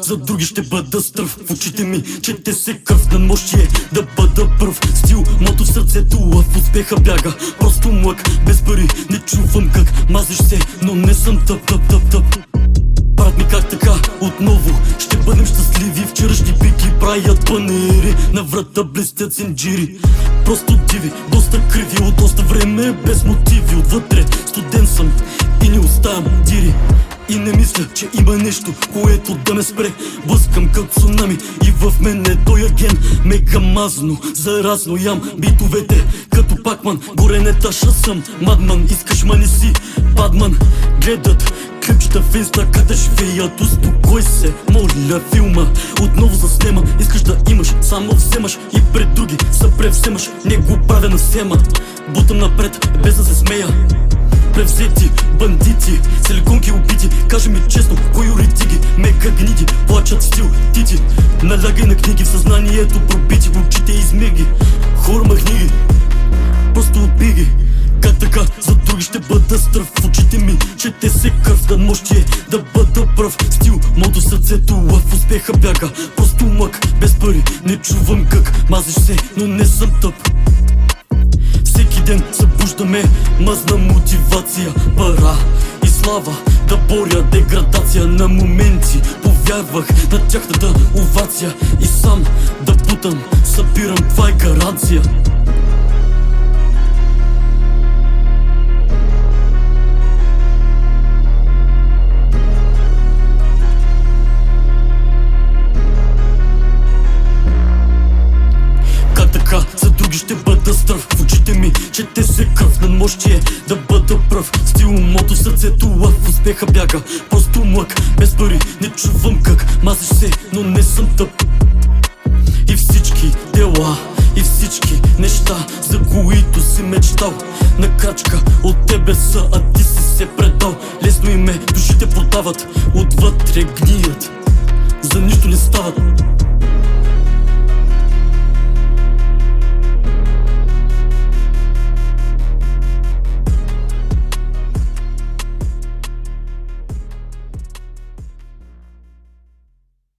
за други ще бъда стръв. В очите ми чете се кръв, на мощие да бъда пръв. Стил, мото в сърцето, а в успеха бяга просто млък. Без пари не чувам как мазиш се, но не съм тъп. Брат ми, как така отново ще бъдем щастливи? Вчерашни пики правят панери, на врата блестят синджири. Просто диви, доста криви, от доста време без мотиви. Отвътре студен съм и не оставям дири. И не мисля, че има нещо, което да ме спре. Блъскам като цунами и в мен е той аген. Мега мазно, заразно ям битовете като пакман. Горе не таша съм, мадман, искаш ма не си падман. Гледат клипчета в инста как да живеят. Успокой се, моля филма отново заснема. Искаш да имаш, само вземаш и пред други се превземаш. Не го правя на сема, бутам напред без да се смея. Превзети бандити, силиконки убити. Кажи ми честно, кой уреди ги? Мега гниди, плачат стил тити. Налягай на книги, в съзнанието пробити. В очите измиги, хора махни ги, просто убий ги. Как така за други ще бъда стръв? В очите ми чете се кръв, надмощие да бъда пръв. Стил, мото сърцето, а в успеха бяга просто мък. Без пари не чувам как мазиш се, но не съм тъп. Всеки ден събуждаме мазна мотивация, пара и слава, да боря деградация. На моменти повярвах на тяхната овация и сам да бутам, събирам, това е гаранция. За други ще бъда стръв, в очите ми чете се кръв, надмощие да бъда пръв. Стил, мото в сърцето, а в успеха бяга просто млък. Без пари не чувам как мазиш се, но не съм тъп. И всички дела, и всички неща, за които си мечтал, на крачка от тебе са, а ти си се предал. Лесно им е, душите продават, отвътре гният, за нищо не стават.